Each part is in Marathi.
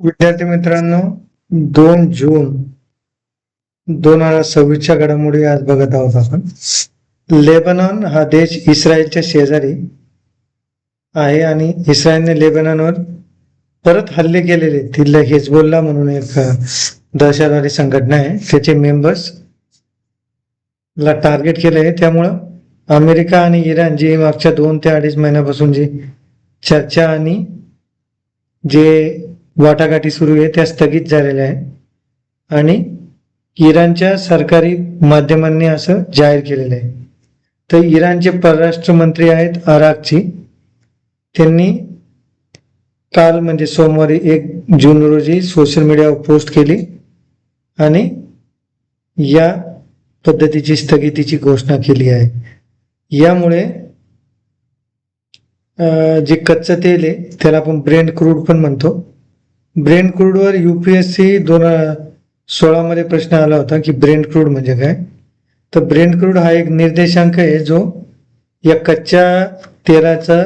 विद्यार्थी मित्रांनो, 2 जून 2026च्या घडामोडी आज बघत आहोत आपण. लेबनॉन हा देश इस्रायलच्या शेजारी आहे आणि इस्रायलने लेबनॉनवर परत हल्ले केलेले. तिथलं हिजबुल्ला म्हणून एक दहशतवादी संघटना आहे, त्याचे मेंबर्स ला टार्गेट केलं आहे. त्यामुळं अमेरिका आणि इराण जी मागच्या 2 ते 2.5 महिन्यापासून जी चर्चा आणि जे वाटाघाटी सुरू आहे त्या स्थगित झालेल्या आहे आणि इराणच्या सरकारी माध्यमांनी असं जाहीर केलेलं आहे. तर इराणचे परराष्ट्र मंत्री आहेत अराक्ची, त्यांनी काल म्हणजे सोमवारी 1 जून रोजी सोशल मीडियावर पोस्ट केली आणि या पद्धतीची स्थगितीची घोषणा केली आहे. यामुळे जे कच्चं तेल आहे त्याला आपण ब्रेंट क्रूड पण म्हणतो. ब्रेंट क्रूडवर UPSC 2016 मध्ये प्रश्न आला होता की ब्रेंट क्रूड म्हणजे काय. तर ब्रेंट क्रूड हा एक निर्देशांक आहे जो या कच्च्या तेलाचा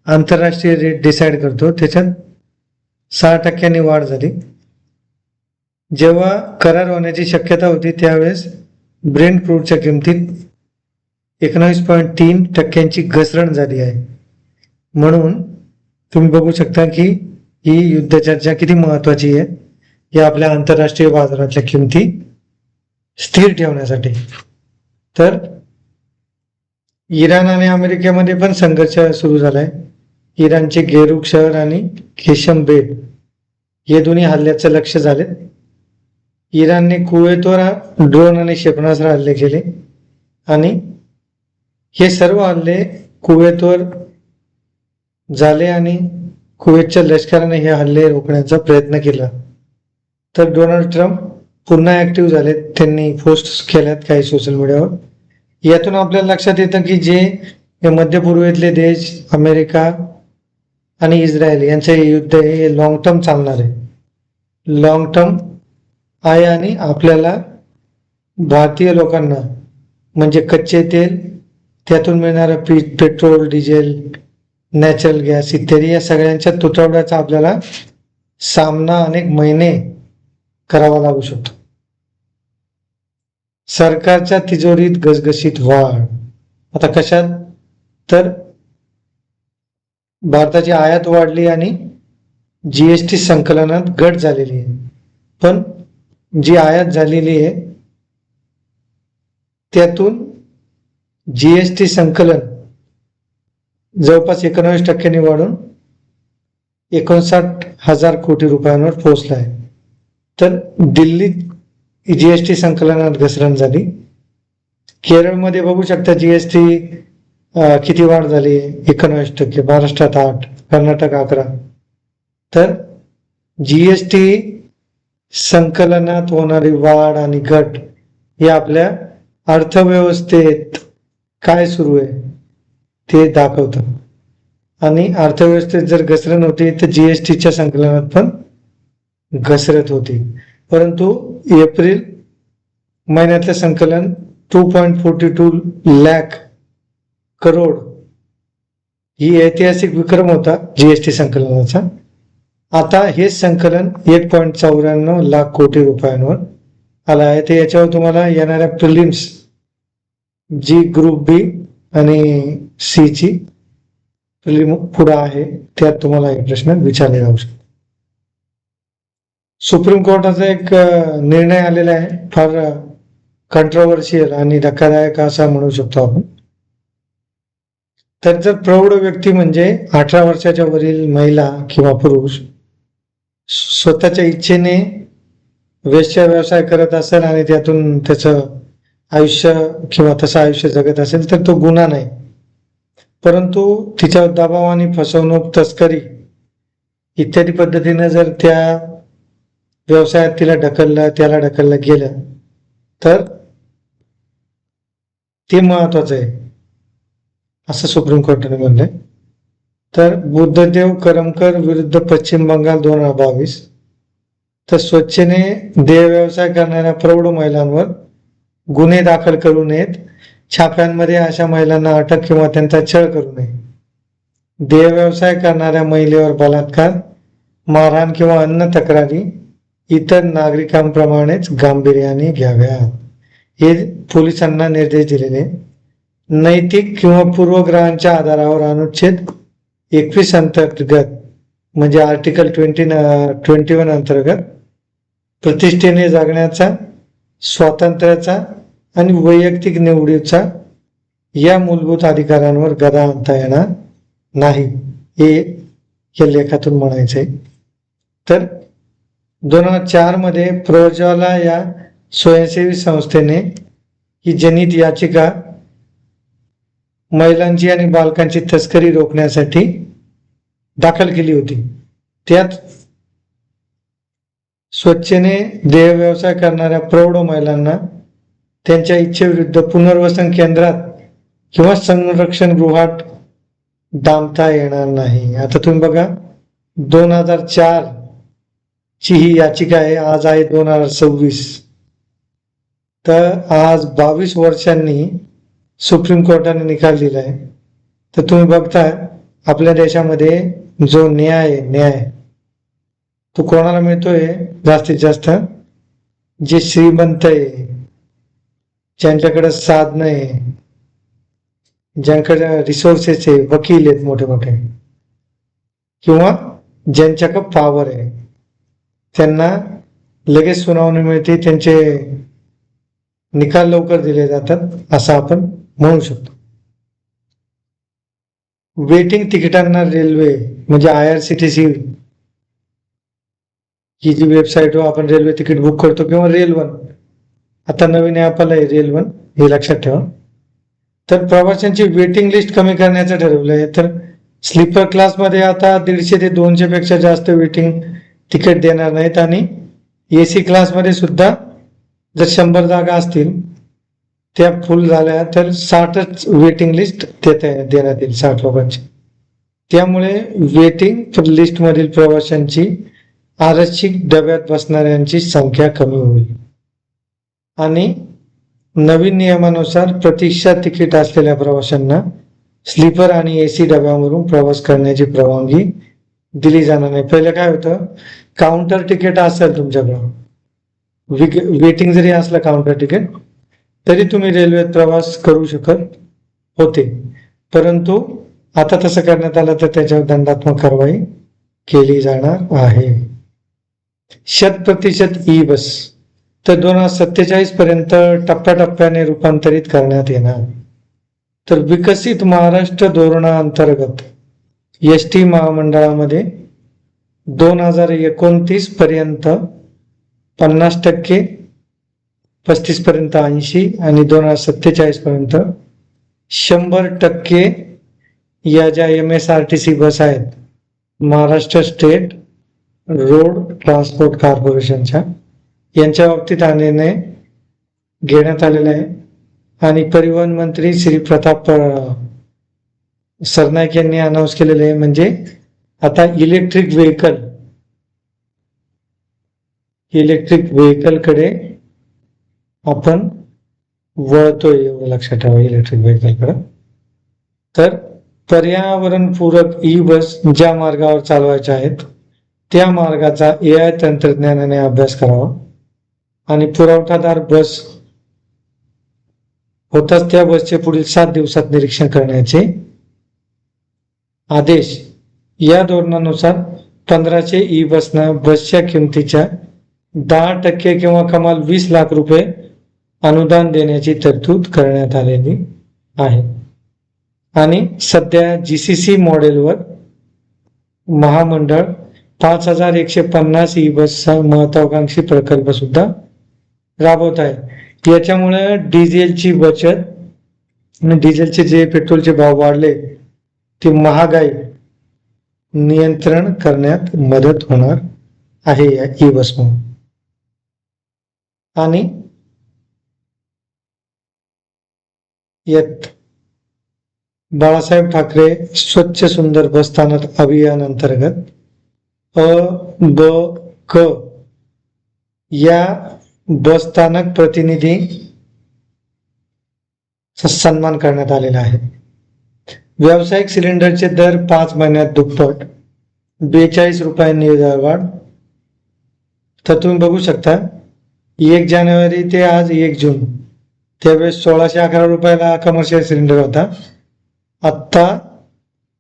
आंतरराष्ट्रीय रेट डिसाईड करतो. त्याच्यात 6% वाढ झाली. जेव्हा करार होण्याची शक्यता होती त्यावेळेस ब्रेंट क्रूडच्या किमतीत 19.3% घसरण झाली आहे. म्हणून तुम्ही बघू शकता की ही युद्ध चर्चा किती महत्वाची आहे या आपल्या आंतरराष्ट्रीय बाजारातल्या किमती स्थिर ठेवण्यासाठी. तर इराण आणि अमेरिकेमध्ये पण संघर्ष सुरू झालाय. इराणचे गेरुक शहर आणि केशम बेट हे दोन्ही हल्ल्याचं लक्ष झाले. इराणने कुवेतवर ड्रोन आणि क्षेपणास्त्र हल्ले केले आणि हे सर्व हल्ले कुवेतवर झाले आणि कुवेतच्या लष्कराने हे हल्ले रोखण्याचा प्रयत्न केला. तर डोनाल्ड ट्रम्प पुन्हा ऍक्टिव्ह झाले, त्यांनी पोस्ट केल्यात काही सोशल मीडियावर. यातून आपल्याला लक्षात येतं की जे मध्य पूर्वेतले देश अमेरिका आणि इस्रायल यांचे युद्ध हे लॉंग टर्म चालणार आहे, लॉंग टर्म आहे. आणि आपल्याला भारतीय लोकांना म्हणजे कच्चे तेल, त्यातून मिळणारं पेट्रोल, डिझेल, नॅचरल गॅस इत्यादी या सगळ्यांच्या तुटवड्याचा आपल्याला सामना अनेक महिने करावा लागू शकतो. सरकारच्या तिजोरीत घसघशीत वाढ. आता कशात? तर भारताची आयात वाढली आणि GST संकलनात घट झालेली आहे. पण जी आयात झालेली आहे त्यातून GST संकलन जवळपास 19% वाढून 59,000 कोटी रुपयांवर पोहोचला आहे. तर दिल्लीत GST संकलनात घसरण झाली. केरळमध्ये बघू शकता GST किती वाढ झाली, 19%. महाराष्ट्रात 8%, कर्नाटक 11%. तर GST संकलनात होणारी वाढ आणि घट हे आपल्या अर्थव्यवस्थेत काय सुरू आहे ते दाखवतं. आणि अर्थव्यवस्थेत जर घसरण होती तर GSTच्या संकलनात पण घसरत होती. परंतु एप्रिल महिन्यातलं संकलन 2.42 लाख करोड ही ऐतिहासिक विक्रम होता GST संकलनाचा. आता हे संकलन 1.94 लाख कोटी रुपयांवर आला आहे. तर याच्यावर तुम्हाला येणाऱ्या प्रिलिम्स जी ग्रुप बी आणि सी ची प्रिलिम पुढे आहे त्यात तुम्हाला हे प्रश्न विचारले जाऊ शकतो. सुप्रीम कोर्टाचा एक निर्णय आलेला आहे, फार कंट्रोवर्शियल आणि धक्कादायक असा म्हणू शकतो आपण. तर जर प्रौढ व्यक्ती म्हणजे 18 वर्षाच्या वरील महिला किंवा पुरुष स्वतःच्या इच्छेने वेश्या व्यवसाय करत असेल आणि त्यातून त्याचं आयुष्य किंवा तसं आयुष्य जगत असेल तर तो गुन्हा नाही. परंतु तिच्यावर दबाव आणि फसवणूक, तस्करी इत्यादी पद्धतीने जर त्या व्यवसायात त्याला ढकललं गेलं तर ते महत्वाचं आहे असं सुप्रीम कोर्टाने म्हणलंय. तर बुद्धदेव करमकर विरुद्ध पश्चिम बंगाल 2022. तर स्वच्छेने देह व्यवसाय करणाऱ्या प्रौढ महिलांवर गुन्हे दाखल करू नयेत. छाप्यांमध्ये अशा महिलांना अटक किंवा त्यांचा छळ करू नये. देह व्यवसाय करणाऱ्या महिलेवर बलात्कार मारहाण किंवा अन्य तक्रारी इतर नागरिकांप्रमाणेच गांभीर्याने घ्याव्यात, हे पोलिसांना निर्देश दिलेले. नैतिक किंवा पूर्वग्रहांच्या आधारावर अनुच्छेद 21 अंतर्गत म्हणजे आर्टिकल 21 अंतर्गत प्रतिष्ठेने जगण्याचा, स्वातंत्र्याचा आणि वैयक्तिक निवडीचा या मूलभूत अधिकारांवर गदा आणता येणार नाही, हे या लेखातून म्हणायचंय. तर 2004 मध्ये प्रज्वला या स्वयंसेवी संस्थेने ही जनहित याचिका महिलांची आणि बालकांची तस्करी रोखण्यासाठी दाखल केली होती. त्यात स्वच्छेने देह व्यवसाय करणाऱ्या प्रौढ महिलांना त्यांच्या इच्छेविरुद्ध पुनर्वसन केंद्रात किंवा संरक्षण गृहात डांबता येणार नाही. आता तुम्ही बघा, 2004 ची ही याचिका आहे, आज आहे 2026. तर आज 22 वर्षांनी सुप्रीम कोर्टाने निकाल दिलाय. तर तुम्ही बघता आपल्या देशामध्ये जो न्याय तो कोणाला मिळतोय? जास्तीत जास्त जे श्रीमंत आहे, ज्यांच्याकडे साधन आहे, ज्यांकडे रिसोर्सेस आहे, वकील आहेत मोठे मोठे, किंवा ज्यांच्याकडे पॉवर आहे, त्यांना लगेच सुनावणी मिळते, त्यांचे निकाल लवकर दिले जातात, असं आपण म्हणू शकतो. वेटिंग तिकिटांना रेल्वे म्हणजे IRCTC ही जी वेबसाईट वर आपण रेल्वे तिकीट बुक करतो, किंवा रेल1, आता नवीन ॲप आलंय रेल1, हे लक्षात ठेवा. तर प्रवाशांची वेटिंग लिस्ट कमी करण्याचं ठरवलंय. तर स्लीपर क्लासमध्ये आता 150 ते 200 पेक्षा जास्त वेटिंग तिकीट देणार नाहीत, आणि AC क्लासमध्ये सुद्धा जर 100 जागा असतील त्या फुल झाल्या तर 60च वेटिंग लिस्ट देण्यात येईल, 60 लोकांची. त्यामुळे वेटिंग लिस्ट मधील प्रवाशांची आरक्षित डब्यात बसणाऱ्यांची संख्या कमी होईल. आणि नवीन नियमानुसार प्रतीक्षा तिकीट असलेल्या प्रवाशांना स्लीपर आणि AC डब्यावरून प्रवास करण्याची परवानगी दिली जाणार नाही. पहिलं काय होतं, काउंटर तिकीट असेल तुमच्याकडं, वेटिंग जरी असलं काउंटर तिकीट, तरी तुम्ही रेल्वेत प्रवास करू शकत होते. परंतु आता तसं करण्यात आलं तर त्याच्यावर दंडात्मक कारवाई केली जाणार आहे. 100% ई बस तर 2047 पर्यंत टप्प्याटप्प्याने रूपांतरित करण्यात येणार. तर विकसित महाराष्ट्र धोरणाअंतर्गत ST महामंडळामध्ये 2029 पर्यंत 50%, 35 पर्यंत 80, आणि 2047 पर्यंत 100% या ज्या MSRTC बस आहेत, महाराष्ट्र स्टेट रोड ट्रान्सपोर्ट कॉर्पोरेशनच्या, यांच्या बाबतीत हा निर्णय घेण्यात आलेला आहे. आणि परिवहन मंत्री श्री प्रताप सरनाईक यांनी अनाऊन्स केलेले आहे. म्हणजे आता इलेक्ट्रिक व्हेकल कडे आपण वळतोय, एवढं लक्षात ठेवा, इलेक्ट्रिक व्हेकल कडे. तर पर्यावरणपूरक ई बस ज्या मार्गावर चालवायच्या आहेत त्या मार्गाचा AI तंत्रज्ञानाने अभ्यास करावा, आणि पुरवठादार बस होताच त्या बसचे पुढील 7 दिवसात निरीक्षण करण्याचे आदेश. या धोरणानुसार 1500 ई बसना बसच्या किमतीच्या 10% किंवा कमाल 20 लाख रुपये अनुदान देण्याची तरतूद करण्यात आलेली आहे. आणि सध्या GCC मॉडेलवर महामंडळ 5150 ई बसचा महत्वाकांक्षी प्रकल्प सुद्धा राबवत आहे. याच्यामुळे डिझेलची बचत आणि डिझेलचे जे पेट्रोलचे भाव वाढले ते महागाई नियंत्रण करण्यात मदत होणार आहे या ई बसमुळे. आणि यात बाळासाहेब ठाकरे स्वच्छ सुंदर बसस्थानक अभियान अंतर्गत ब क या बसस्थानक प्रतिनिधी सन्मान करण्यात आलेला आहे. व्यावसायिक सिलेंडरचे दर 5 महिन्यात दुप्पट, ₹42 वाढ. तर तुम्ही बघू शकता 1 जानेवारी ते आज 1 जून त्यावेळेस ₹1611 कमर्शियल सिलेंडर होता. आत्ता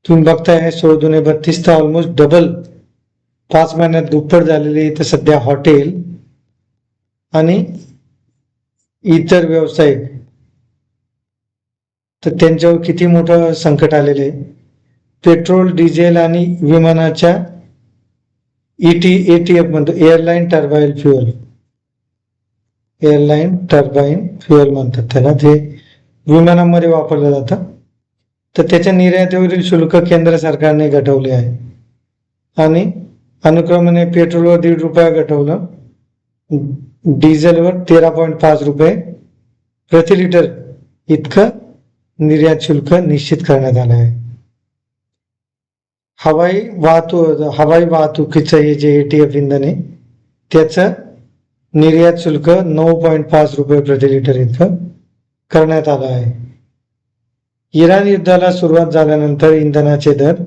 तुम्ही बघताय 16×2=32, तर ऑलमोस्ट डबल 5 महिन्यात दुप्पट झालेली. तर सध्या हॉटेल आणि इतर व्यवसाय तर त्यांच्यावर किती मोठं संकट आलेले आहे. पेट्रोल, डिझेल आणि विमानाच्या एटीएफ म्हणतो, एअरलाईन टर्बाईन फ्युएल म्हणतात त्याला, ते विमानांमध्ये वापरलं जातं. तर त्याच्या निर्यातीवरील शुल्क केंद्र सरकारने घटवले आहे आणि अनुक्रमाने पेट्रोलवर ₹1.5 घटवलं, डिझेलवर ₹13.5 प्रति लिटर इतकं निर्यात शुल्क निश्चित करण्यात आलं आहे. हवाई वाहतुकीचं हे जे एटीएफ इंधन आहे त्याचं निर्यात शुल्क ₹9.5 प्रति लिटर इतकं करण्यात आलं आहे. इराण युद्धाला सुरुवात झाल्यानंतर इंधनाचे दर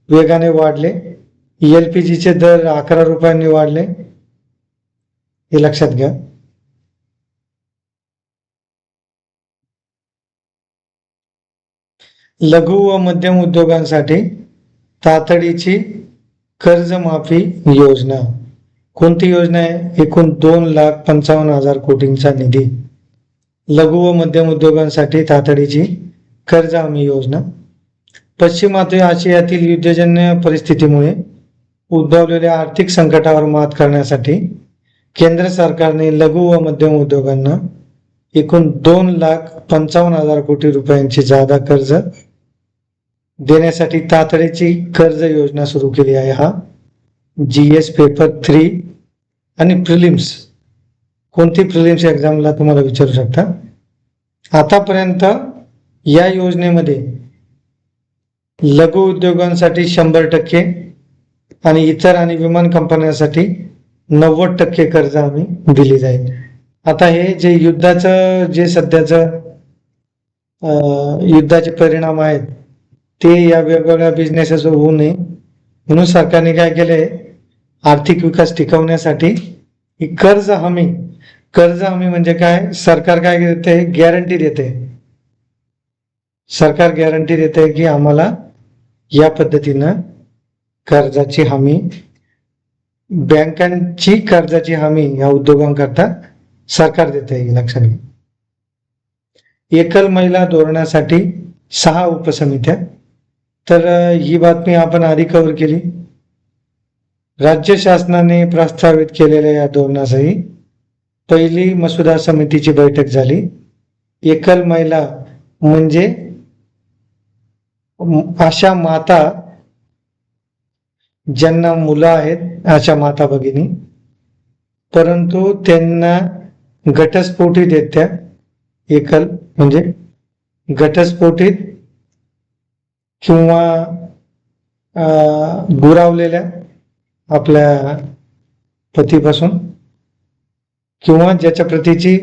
वेगाने वाढले. LPGचे दर ₹11 वाढले, हे लक्षात घ्या. लघु व मध्यम उद्योगांसाठी तातडीची कर्जमाफी योजना. कोणती योजना आहे? एकूण 2,55,000 कोटींचा निधी लघु व मध्यम उद्योगांसाठी तातडीची कर्ज हमी योजना. पश्चिम आशियातील युद्धजन्य परिस्थितीमुळे उद्भवलेल्या आर्थिक संकटावर मात करण्यासाठी केंद्र सरकारने लघु व मध्यम उद्योगांना एकूण 2,55,000 कोटी रुपयांची जादा कर्ज देण्यासाठी तातडीची कर्ज योजना सुरू केली आहे. हा GS पेपर 3 आणि प्रिलिम्स, कोणती प्रिलिम्स एक्झामला तुम्हाला विचारू शकता. आतापर्यंत या योजनेमध्ये लघु उद्योगांसाठी 100% आणि इतर आणि विमान कंपन्यांसाठी 90% कर्ज आम्ही दिली जाईल. आता हे जे युद्धाचं जे सध्याचं युद्धाचे परिणाम आहेत ते या वेगवेगळ्या बिझनेसेसवर होऊ नये म्हणून सरकारने काय केलंय, आर्थिक विकास टिकवण्यासाठी ही कर्ज हमी म्हणजे काय, सरकार काय देते, गॅरंटी देते. सरकार गॅरंटी देते की आम्हाला या पद्धतीनं कर्जाची हमी, बँकांची कर्जाची हमी या उद्योगांकरता सरकार देते, लक्षात घ्या. एकल महिला धोरणासाठी 6 उपसमित्या. तर ही बातमी आपण आधी कव्हर केली. राज्य शासनाने प्रस्तावित केलेल्या या धोरणासही पहिली मसुदा समितीची बैठक झाली. एकल महिला म्हणजे अशा माता ज्यांना मुलं आहेत, अशा माता भगिनी, परंतु त्यांना घटस्फोटित आहेत. त्या एकल म्हणजे घटस्फोटित किंवा दुरावलेल्या आपल्या पतीपासून, किंवा ज्याच्या प्रतीची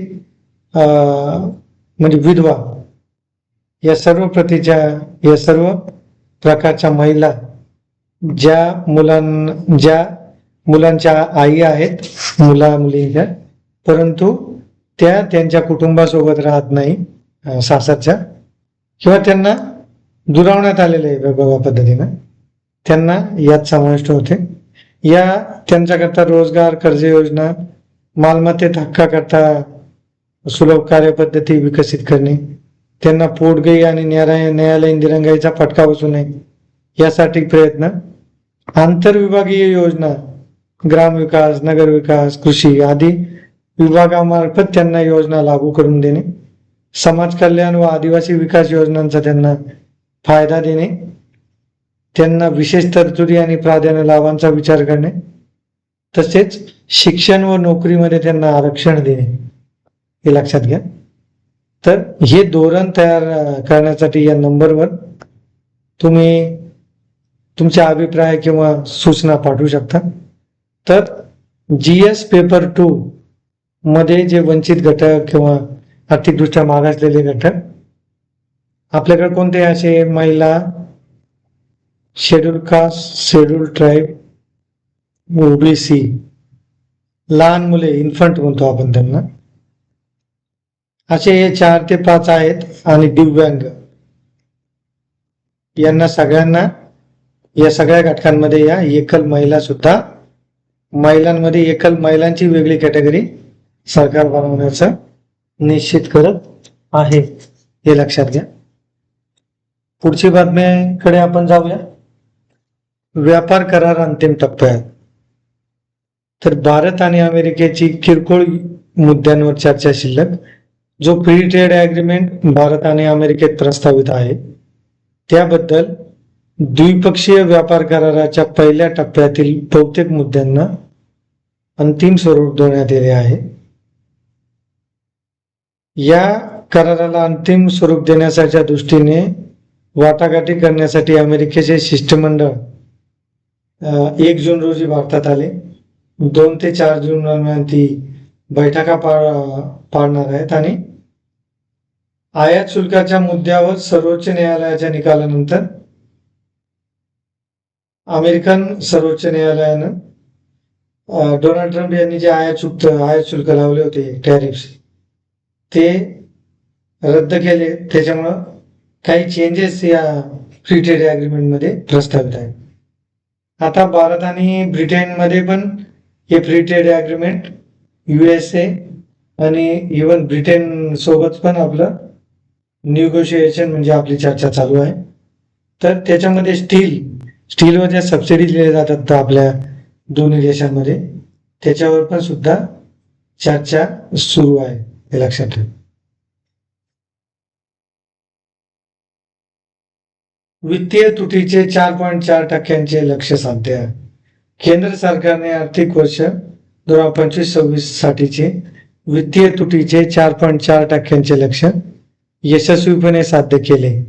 म्हणजे विधवा, या सर्व प्रकारच्या महिला ज्या मुलांच्या आई आहेत, मुलींच्या, परंतु त्या त्यांच्या कुटुंबासोबत राहत नाही सासरच्या, किंवा त्यांना दुरावण्यात आलेले आहे वेगवेगळ्या पद्धतीनं, त्यांना यात समाविष्ट होते. या त्यांच्याकरता रोजगार, कर्ज योजना, मालमत्तेत हक्काकरता सुलभ कार्यपद्धती विकसित करणे, त्यांना पोटगई आणि न्यायालयीन दिरंगाईचा फटका बसू नये यासाठी प्रयत्न, आंतरविभागीय योजना, ग्रामविकास, नगरविकास, कृषी आदी विभागामार्फत त्यांना योजना लागू करून देणे, समाज कल्याण व आदिवासी विकास योजनांचा त्यांना फायदा देणे, त्यांना विशेष तरतुदी आणि प्राधान्य लाभांचा विचार करणे, तसेच शिक्षण व नोकरीमध्ये त्यांना आरक्षण देणे, हे लक्षात घ्या. तर हे धोरण तयार करण्यासाठी या नंबरवर तुम्ही तुमचे अभिप्राय किंवा सूचना पाठवू शकता. तर GS पेपर 2 मध्ये जे वंचित घटक किंवा आर्थिकदृष्ट्या मागासलेले घटक आपल्याकडे कोणते असे, महिला, schedule caste, schedule tribe, OBC, लहान मुले इन्फंट म्हणतो आपण त्यांना, असे हे 4 ते 5 आहेत. आणि दिव्यांग यांना सगळ्यांना या सगळ्या घटकांमध्ये या एकल महिला सुद्धा, महिलांमध्ये एकल महिलांची वेगळी कॅटेगरी सरकार बनवण्याचं निश्चित करत आहे, हे लक्षात घ्या. पुढची बातमीकडे आपण जाऊया. व्यापार करार अंतिम टप्प्यात. तर भारत आणि अमेरिकेची किरकोळ मुद्द्यांवर चर्चा शिल्लक. जो फ्री ट्रेड ॲग्रीमेंट भारत आणि अमेरिकेत प्रस्तावित आहे त्याबद्दल द्विपक्षीय व्यापार कराराच्या पहिल्या टप्प्यातील बहुतेक मुद्द्यांना अंतिम स्वरूप देण्यात आले आहे. या कराराला अंतिम स्वरूप देण्याच्या दृष्टीने वाटाघाटी करण्यासाठी अमेरिकेचे शिष्टमंडळ 1 जून रोजी भारतात आले. 2 ते 4 जून दरम्यान ती बैठका पाळणार आहेत. आणि आयात शुल्काच्या मुद्द्यावर सर्वोच्च न्यायालयाच्या निकालानंतर अमेरिकन सर्वोच्च न्यायालयानं डोनाल्ड ट्रम्प यांनी जे आयात शुल्क लावले होते, टॅरिफ्स, ते रद्द केले. त्याच्यामुळं काही चेंजेस या फ्री ट्रेड ॲग्रीमेंटमध्ये प्रस्तावित आहे. आता भारत आणि ब्रिटनमध्ये पण हे फ्री ट्रेड ॲग्रीमेंट USA आणि इवन ब्रिटन सोबत पण आपलं निगोशिएशन म्हणजे आपली चर्चा चालू आहे. तर त्याच्यामध्ये स्टीलवर ज्या सबसिडी दिल्या जातात आपल्या दोन्ही देशांमध्ये, त्याच्यावर पण सुद्धा चर्चा सुरू आहे, हे लक्षात ठेवा. वित्तीय तुटीचे 4.4% लक्ष्य साध्य. केंद्र सरकारने आर्थिक वर्ष 2025-26 साठीचे वित्तीय तुटीचे 4.4% लक्ष्य यशस्वीपणे साध्य केले.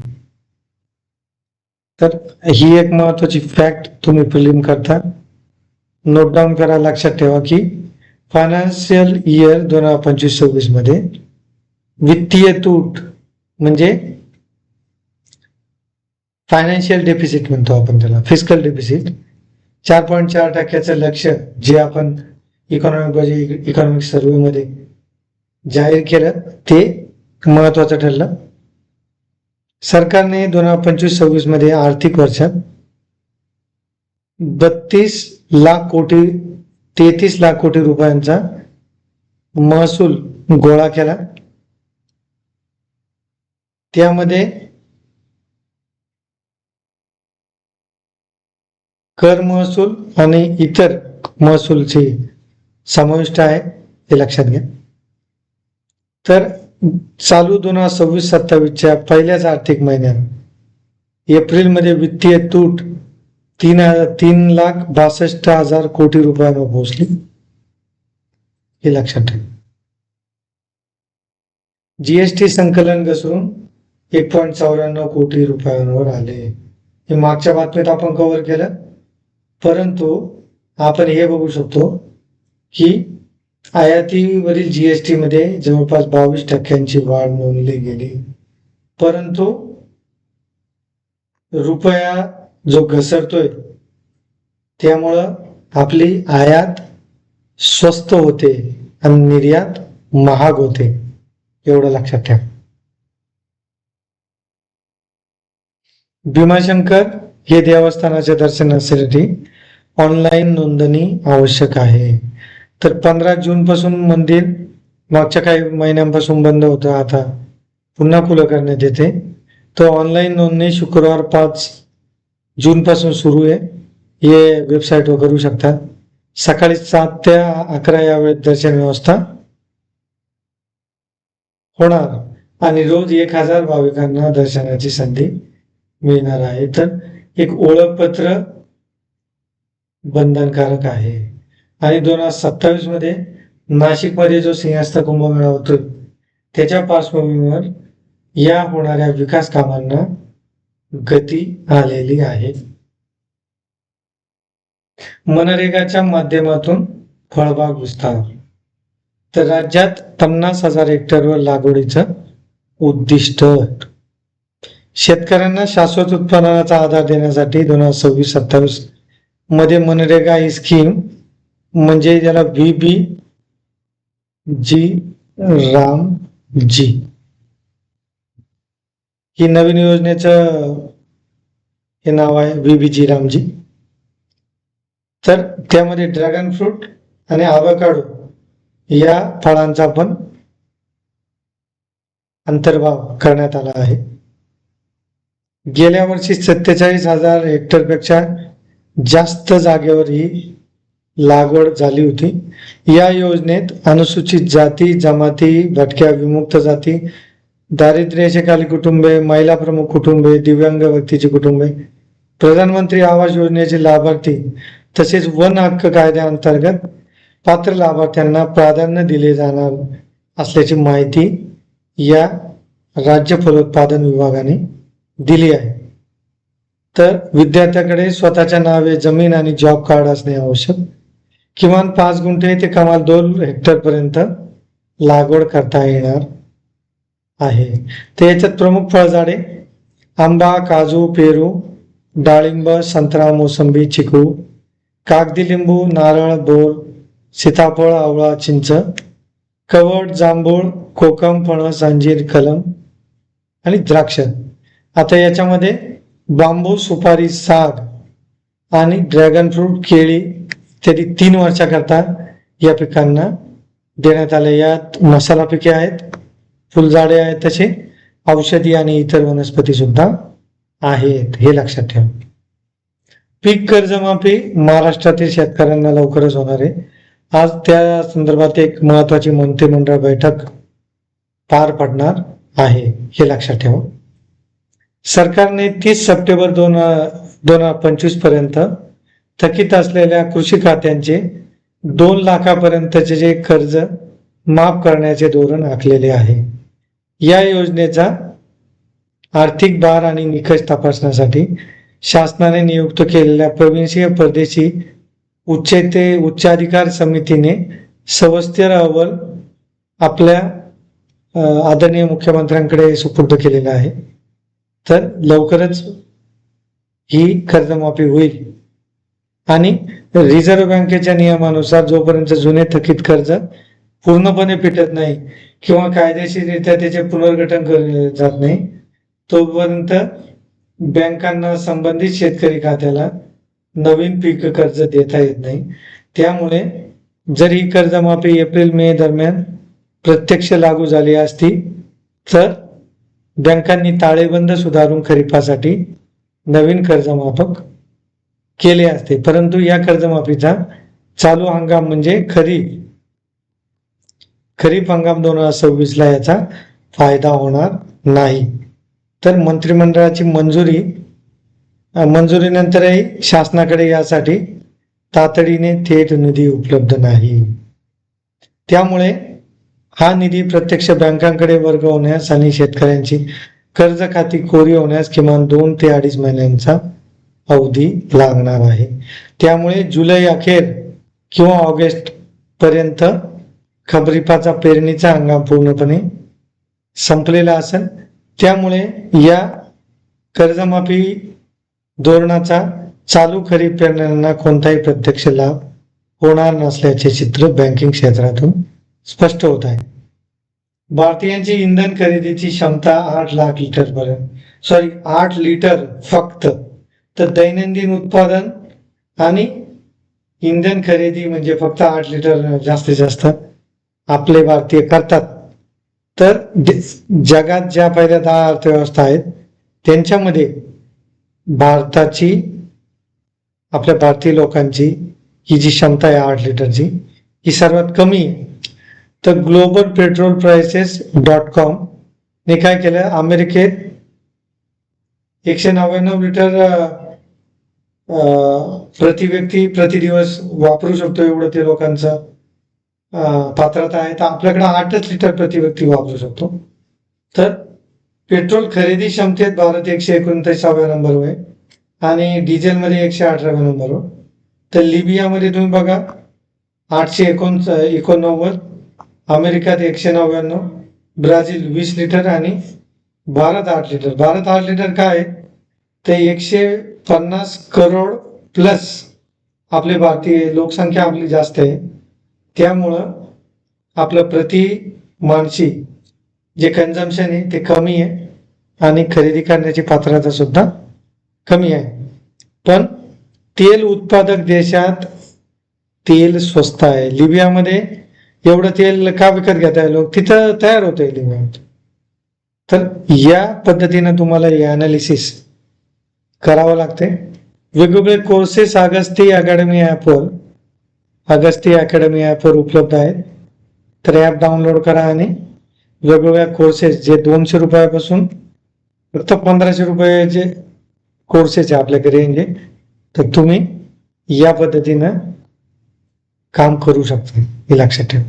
तर ही एक महत्वाची फॅक्ट तुम्ही प्रिलिम करता नोट डाऊन करा. लक्षात ठेवा की फायनान्शियल इयर 2025-26 मध्ये वित्तीय तूट म्हणजे फायनान्शियल डेफिसिट म्हणतो आपण त्याला, फिस्कल डेफिसिट, 4.4% लक्ष्य जे आपण इकॉनॉमिक सर्व्हे मध्ये जाहीर केलं ते महत्वाचं ठरलं. सरकारने 2025-26 मध्ये आर्थिक वर्षात 33 लाख कोटी रुपयांचा महसूल गोळा केला. त्यामध्ये कर महसूल आणि इतर महसूलचे समाविष्ट आहे, हे लक्षात घ्या. तर चालू 2026-27च्या पहिल्याच आर्थिक महिन्यात एप्रिलमध्ये वित्तीय तूट 3,62,000 कोटी रुपयांवर पोहोचली, हे लक्षात ठेवा. जीएसटी संकलन घसरून 1.94 कोटी रुपयांवर आले. हे मागच्या बातमीत आपण कव्हर केलं, परंतु आपण हे बघू शकतो की आयातीवरील जीएसटी मध्ये जवळपास 22% वाढ नोंदली गेली. परंतु रुपया जो घसरतोय त्यामुळं आपली आयात स्वस्त होते आणि निर्यात महाग होते, एवढं लक्षात ठेवा. भीमाशंकर हे देवस्थानाचे दर्शनासाठी ऑनलाईन नोंदणी आवश्यक आहे. तर 15 जून पासून मंदिर मागच्या काही महिन्यांपासून बंद होतं, आता पुन्हा खुलं करण्यात येते. तर ऑनलाईन नोंदणी शुक्रवार 5 जून पासून सुरू आहे. हे वेबसाईटवर करू शकता. सकाळी 7 ते 11 या वेळेत दर्शन व्यवस्था होणार आणि रोज 1000 भाविकांना दर्शनाची संधी मिळणार आहे. तर एक ओळखपत्र बंधनकारक आहे. आणि 2027 मध्ये नाशिकमध्ये जो सिंहस्थ कुंभमेळा होतो त्याच्या पार्श्वभूमीवर या होणाऱ्या विकास कामांना गती आलेली आहे. मनरेगाच्या माध्यमातून फळबाग विस्तार. तर राज्यात 50,000 हेक्टरवर लागवडीचं उद्दिष्ट. शेतकऱ्यांना शाश्वत उत्पादनाचा आधार देण्यासाठी 2026-27 मध्ये मनरेगा ही स्कीम म्हणजे ज्याला VBG रामजी ही नवीन योजनेचं हे नाव आहे, VBG रामजी. तर त्यामध्ये ड्रॅगन फ्रूट आणि आवाकाडो या फळांचा पण अंतर्भाव करण्यात आला आहे. गेल्या वर्षी 47,000 हेक्टरपेक्षा जास्त जागेवर ही लागवड झाली होती. या योजनेत अनुसूचित जाती, जमाती, भटक्या विमुक्त जाती, दारिद्र्यरेषेखाली कुटुंबे, महिला प्रमुख कुटुंबे, दिव्यांग व्यक्तीची कुटुंबे, प्रधानमंत्री आवास योजनेचे लाभार्थी तसेच वन हक्क कायद्याअंतर्गत पात्र लाभार्थ्यांना प्राधान्य दिले जाणार असल्याची माहिती या राज्य फलोत्पादन विभागाने दिली आहे. तर विद्यार्थ्याकडे स्वतःच्या नावे जमीन आणि जॉब कार्ड असणे आवश्यक. किमान 5 गुंठे ते कमाल 2 हेक्टर पर्यंत लागवड करता येणार आहे. तर याच्यात प्रमुख फळझाडे आंबा, काजू, पेरू, डाळिंब, संत्रा, मोसंबी, चिकू, कागदी लिंबू, नारळ, बोर, सीताफळ, आवळा, चिंच, कवठ, जांभूळ, कोकम, फणस, अंजीर, कलम आणि द्राक्ष. आता याच्यामध्ये बांबू, सुपारी, साग आणि ड्रॅगन फ्रूट, केळी इत्यादी 3 वर्षाकरता या पिकांना देण्यात आले. यात मसाला पिके आहेत, फुलझाडे आहेत, तसे औषधी आणि इतर वनस्पती सुद्धा आहेत, हे लक्षात ठेवा. पीक कर्जमाफी महाराष्ट्रातील शेतकऱ्यांना लवकरच होणार आहे. आज त्या संदर्भात एक महत्वाची मंत्रिमंडळ बैठक पार पडणार आहे, हे लक्षात ठेवा. सरकारने 30 सप्टेंबर 2025 पर्यंत थकीत असलेल्या कृषी खात्यांचे 2 लाखापर्यंतचे जे कर्ज माफ करण्याचे धोरण आखलेले आहे. या योजनेचा आर्थिक भार आणि निकष तपासण्यासाठी शासनाने नियुक्त केलेल्या प्रविन्सीय परदेशी उच्चाधिकार समितीने सविस्तर अहवाल आपल्या आदरणीय मुख्यमंत्र्यांकडे सुपूर्द केलेला आहे. तर लवकरच ही कर्जमाफी होईल आणि रिझर्व्ह बँकेच्या नियमानुसार जोपर्यंत जुने थकीत कर्ज पूर्णपणे फिटत नाही किंवा कायदेशीररित्या त्याचे पुनर्गठन केले जात नाही तोपर्यंत बँकांना संबंधित शेतकरी खात्याला नवीन पीक कर्ज देता येत नाही. त्यामुळे जर ही कर्जमाफी एप्रिल-मे दरम्यान प्रत्यक्ष लागू झाली असती तर बँकांनी ताळेबंद सुधारून खरीपासाठी नवीन कर्जमाफक केले असते. परंतु या कर्जमाफीचा चालू हंगाम म्हणजे खरीप हंगाम 2026 ला याचा फायदा होणार नाही. तर मंत्रिमंडळाची मंजुरीनंतरही शासनाकडे यासाठी तातडीने थेट निधी उपलब्ध नाही. त्यामुळे हा निधी प्रत्यक्ष बँकांकडे वर्ग होण्यास आणि शेतकऱ्यांची कर्ज खाती कोरी होण्यास किमान 2 ते 2.5 महिन्यांचा अवधी लागणार आहे. त्यामुळे जुलै अखेर किंवा ऑगस्ट पर्यंत खरीपाचा पेरणीचा हंगाम पूर्णपणे संपलेला असेल. त्यामुळे या कर्जमाफी धोरणाचा चालू खरीप पेरण्यांना कोणताही प्रत्यक्ष लाभ होणार नसल्याचे चित्र बँकिंग क्षेत्रातून स्पष्ट होत आहे. भारतीयांची इंधन खरेदीची क्षमता 8 लिटर फक्त. तर दैनंदिन उत्पादन आणि इंधन खरेदी म्हणजे फक्त 8 लिटर जास्तीत जास्त आपले भारतीय करतात. तर जगात ज्या पहिल्या 10 अर्थव्यवस्था आहेत त्यांच्यामध्ये आपल्या भारतीय लोकांची ही जी क्षमता आहे 8 लिटरची ही सर्वात कमी आहे. तर ग्लोबल पेट्रोल प्राइसेस.com ने काय केलं, अमेरिकेत 199 लिटर प्रति व्यक्ती प्रति दिवस वापरू शकतो एवढं ते लोकांचं पात्रता आहे. तर आपल्याकडे 8 लिटर प्रति व्यक्ती वापरू शकतो. तर पेट्रोल खरेदी क्षमतेत भारत 129व्या नंबरवर आहे आणि डिझेलमध्ये 118व्या नंबरवर. तर लिबियामध्ये तुम्ही बघा 889, अमेरिकात 199, ब्राझील 20 लिटर आणि भारत 8 लिटर काय आहे? ते 150 करोड प्लस आपले भारतीय लोकसंख्या आपली जास्त आहे, त्यामुळं आपलं प्रति माणशी जे कन्झम्पशन आहे ते कमी आहे आणि खरेदी करण्याची पात्रता सुद्धा कमी आहे. पण तेल उत्पादक देशात तेल स्वस्त आहे. लिबियामध्ये एवढं तेल का विकत घेताय लोक? तिथं तयार होतंय लिबियामध्ये. तर या पद्धतीनं तुम्हाला हे अनालिसिस करावं लागते. वेगवेगळे कोर्सेस अगस्ती अकॅडमी ॲपवर उपलब्ध आहेत. तर ॲप डाउनलोड करा आणि वेगवेगळ्या कोर्सेस जे 200 रुपयापासून फक्त 1500 रुपयाचे कोर्सेस आहे आपल्याकडे रेंज आहे, तर तुम्ही या पद्धतीनं काम करू शकता, हे लक्षात ठेवा.